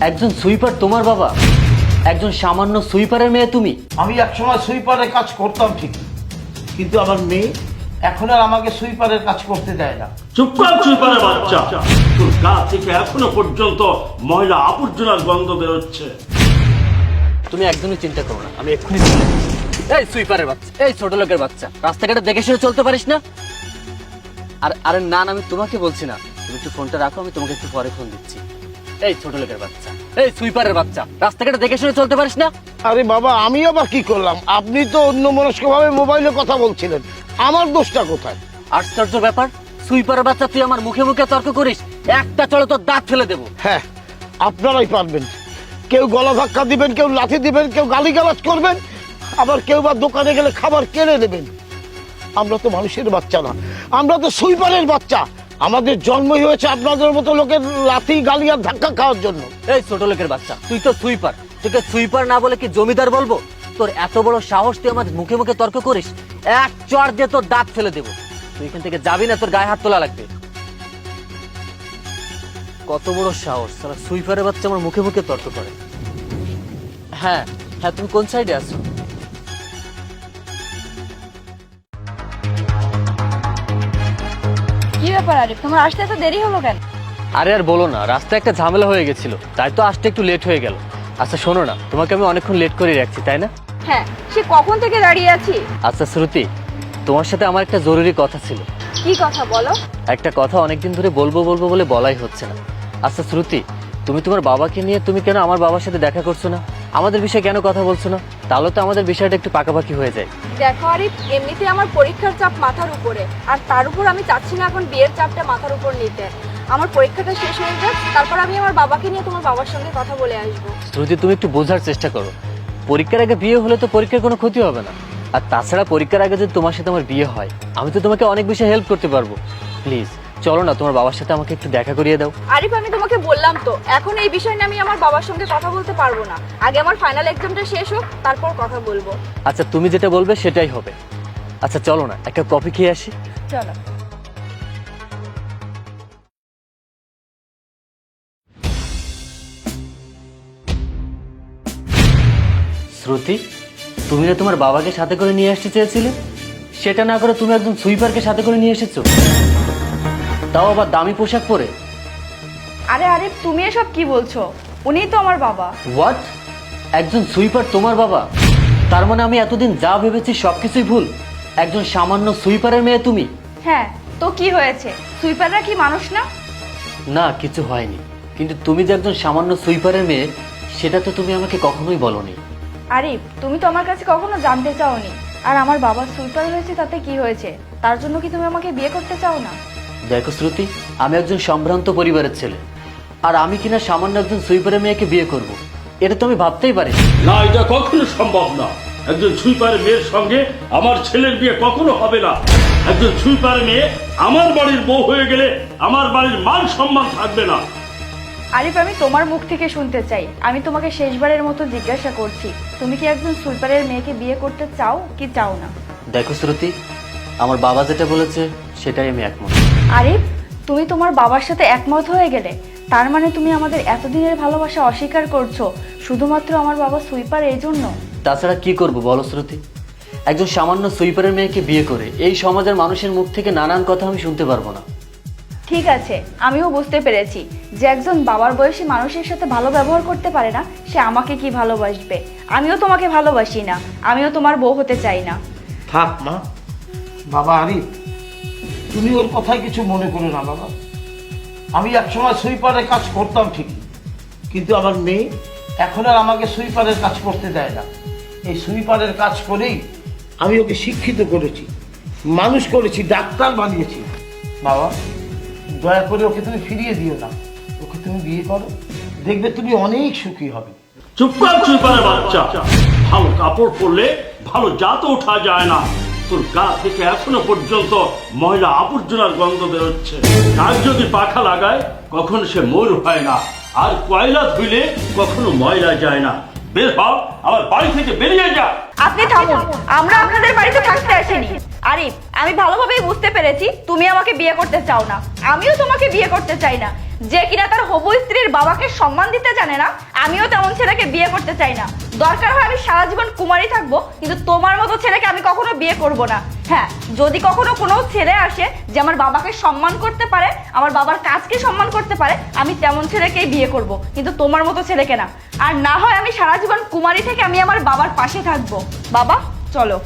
একজন সুইপার তোমার বাবা? একজন সামান্য সুইপারের মেয়ে তুমি? আমি একসময় সুইপারের কাজ করতাম ঠিকই, কিন্তু আমার মেয়ে এখন আর আমাকে সুইপারের কাজ করতে দেয় না। চুপ কর সুইপারের বাচ্চা, তোর গা থেকে এখনো পর্যন্ত ময়লা আবর্জনার গন্ধ বেরোচ্ছে। তুমি একদমই চিন্তা করো না, আমি এক্ষুনি চলে যাচ্ছি। এই সুইপারের বাচ্চা, এই ছোট লোকের বাচ্চা, রাস্তাঘাটে দেখে শুনে চলতে পারিস না? আরে না, আমি তোমাকে বলছি না, তুমি একটু ফোনটা রাখো, আমি তোমাকে একটু পরে ফোন দিচ্ছি। এই ছোট লোকের বাচ্চা, এই সুইপারের বাচ্চা, রাস্তাঘাটে দেখে শুনে চলতে পারিস না? আরে বাবা, আমি আবার কি করলাম? আপনি তো অন্যমনস্কভাবে মোবাইলে কথা বলছিলেন, আমার দোষটা কোথায়? আশ্চর্য ব্যাপার, সুইপারের বাচ্চা তুই আমার মুখে মুখে তর্ক করিস, একটা চলে তোর দাঁত ফেলে দেবো। হ্যাঁ, আপনারাই পারবেন। কেউ গলা ধাক্কা দিবেন, কেউ লাথি দিবেন, কেউ গালিগালাজ করবেন, আবার কেউ বা দোকানে গেলে খাবার কেড়ে নেবেন। আমরা তো মানুষের বাচ্চা না, আমরা তো সুইপারের বাচ্চা। আমাদের জন্মই হয়েছে আপনাদের মতো লোকের লাথি গালি আর ধাক্কা খাওয়ার জন্য। এই ছোট লোকের বাচ্চা, তুই তো সুইপার, তোকে সুইপার না বলে কি জমিদার বলবো? তোর এত বড় সাহস, তুই আমার মুখে মুখে তর্ক করিস, এক চড় দিয়ে তোর দাঁত ফেলে দেবো। তুই এখান থেকে যাবি না, তোর গায়ে হাত তোলা লাগবে। কত বড় সাহস, সারা সুইপারের বাচ্চা আমার মুখে মুখে তর্ক করে। হ্যাঁ হ্যাঁ, তুমি কোন সাইডে আছো? কি ব্যাপার আরিফ, তোমার আসতে এত দেরি হলো কেন? আরে আর বলো না, রাস্তায় একটা ঝামেলা হয়ে গেছিল, তাই তো আসতে একটু লেট হয়ে গেল। আচ্ছা শোনো না, তোমাকে আমি অনেকক্ষণ লেট করে রাখছি তাই না? হ্যাঁ, সে কখন থেকে দাঁড়িয়ে আছি। আচ্ছা শ্রুতি, তোমার সাথে আমার একটা জরুরি কথা ছিল। কি কথা বলো? একটা কথা অনেকদিন ধরে বলবো বলবো বলে বলাই হচ্ছে না। আচ্ছা শ্রুতি, তুমি তোমার বাবাকে নিয়ে তুমি কেন আমার বাবার সাথে দেখা করছো না? আমাদের বিষয়ে কেন কথা বলছো না? তাহলে তো আমাদের বিষয়টা একটু পাকাপাকি হয়ে যায়। দেখো আরিফ, এমনিতে আমার পরীক্ষার চাপ মাথার উপরে, আর তার উপর আমি চাচ্ছি না এখন বিয়ের চাপটা মাথার উপর নিতে। আমার পরীক্ষাটা শেষ হয়ে যাক, তারপর আমি আমার বাবাকে নিয়ে তোমার বাবার সঙ্গে কথা বলে আসবো। শ্রুতি, তুমি একটু বোঝার চেষ্টা করো। পরীক্ষার আগে বিয়ে হলে তো পরীক্ষার কোনো ক্ষতি হবে না। আর তাছাড়া পরীক্ষার আগে যদি তোমার সাথে আমার বিয়ে হয়, আমি তো তোমাকে অনেক বেশি হেল্প করতে পারবো। প্লিজ চলো না, তোমার বাবার সাথে আমাকে একটু দেখা করিয়ে দাও। আরিফ, আমি তোমাকে বললাম তো, এখন এই বিষয় নিয়ে আমি আমার বাবার সঙ্গে কথা বলতে পারবো না। আগে আমার ফাইনাল এক্সামটা শেষ হোক, তারপর কথা বলবো। আচ্ছা তুমি যেটা বলবে সেটাই হবে। আচ্ছা চলো না, একটা কফি খেয়ে আসি। চলো। শ্রুতি, তুমি না তোমার বাবাকে সাথে করে নিয়ে আসতে চেয়েছিলে, সেটা না করে তুমি একজন সুইপারকে সাথে করে নিয়ে এসেছো, তাও আবার দামি পোশাক পরে। আরে আরিফ, তুমি এসব কি বলছো? উনিই তো আমার বাবা। হোয়াট? একজন সুইপার তোমার বাবা? তার মানে আমি এতদিন যা ভেবেছি সবকিছুই ভুল। একজন সামান্য সুইপারের মেয়ে তুমি? হ্যাঁ, তো কি হয়েছে? সুইপাররা কি মানুষ না? না, কিছু হয়নি, কিন্তু তুমি যে একজন সামান্য সুইপারের মেয়ে সেটা তো তুমি আমাকে কখনোই বলোনি। আরিফ, তুমি তো আমার কাছে কখনো জানতে চাওনি। আর আমার বাবা সুইপার হয়েছে তাতে কি হয়েছে? তার জন্য কি তুমি আমাকে বিয়ে করতে চাও না? দেখো শ্রুতি, আমি একজন সম্ভ্রান্ত পরিবারের ছেলে, আর আমি কিনা সামান্য একজন সুইপারের মেয়েকে বিয়ে করব, এটা তো আমি ভাবতেই পারি না, এটা কখনো সম্ভব না। একজন সুইপারের মেয়ের সঙ্গে আমার ছেলের বিয়ে কখনো হবে না। একজন সুইপারের মেয়ে আমার বাড়ির বউ হয়ে গেলে আমার বাড়ির মান সম্মান থাকবে না। আরিফ, আমি তোমার মুখ থেকে শুনতে চাই। আমি তোমাকে শেষবারের মতো জিজ্ঞাসা করছি, তুমি কি একজন সুইপারের মেয়েকে বিয়ে করতে চাও কি চাও না? দেখো শ্রুতি, আমার বাবা যেটা বলেছে সেটাই আমি একমত। আরিফ, তুমি তোমার বাবার সাথে একমত হয়ে গেলে? তার মানে তুমি আমাদের এতদিনের ভালোবাসা অস্বীকার করছো শুধুমাত্র আমার বাবা সুইপার এই জন্য? তাছাড়া কি করব বলো শ্রুতি? একজন সামান্য সুইপারের মেয়েকে বিয়ে করে এই সমাজের মানুষের মুখ থেকে নানান কথা আমি শুনতে পারবো না। ঠিক আছে, আমিও বুঝতে পেরেছি যে একজন বাবার বয়সী মানুষের সাথে ভালো ব্যবহার করতে পারে না, সে আমাকে কি ভালোবাসবে? আমিও তোমাকে ভালোবাসি না, আমিও তোমার বউ হতে চাই না। থাক মা। বাবা আরিফ, তুমি ওর কথায় কিছু মনে করো না বাবা। আমি একসময় সুইপারের কাজ করতাম ঠিকই, কিন্তু আমার মেয়ে এখন আর আমাকে সুইপারের কাজ করতে দেয় না। এই সুইপারের কাজ করেই আমি ওকে শিক্ষিত করেছি, মানুষ করেছি, ডাক্তার বানিয়েছি। বাবা দয়া করে ওকে তুমি ফিরিয়ে দিও না, ওকে তুমি বিয়ে করো, দেখবে তুমি অনেক সুখী হবে। চুপ কর সুইপারের বাচ্চা, ভালো কাপড় পরলে ভালো জাত ওঠা যায় না। তোর গা থেকে এখনো পর্যন্ত ময়লা আবর্জনার গন্ধ বেরোচ্ছে। কাক যদি পাখা লাগায় কখনো সে ময়ূর হয় না, আর কয়লা ধুইলে কখনো ময়লা যায় না। বের হ, আমার বাড়ি থেকে বেরিয়ে যা। আপনি থামুন, আমরা আপনাদের বাড়িতে থাকতে আসিনি। আরিফ, আমি ভালোভাবেই বুঝতে পেরেছি তুমি আমাকে বিয়ে করতে চাও না, আমিও তোমাকে বিয়ে করতে চাই না। যে কিনা তার হবু স্ত্রীর বাবাকে সম্মান দিতে জানে না, আমিও তেমন ছেলেকে বিয়ে করতে চাই না। দরকার হয় আমি সারা জীবন কুমারী থাকবো, কিন্তু তোমার মতো ছেলেকে আমি কখনো বিয়ে করব না। হ্যাঁ, যদি কখনো কোনো ছেলে আসে যে আমার বাবাকে সম্মান করতে পারে, আমার বাবার কাজকে সম্মান করতে পারে, আমি তেমন ছেলেকেই বিয়ে করব, কিন্তু তোমার মতো ছেলেকে না। আর না হয় আমি সারা জীবন কুমারী থেকে আমি আমার বাবার পাশে থাকবো। বাবা চলো।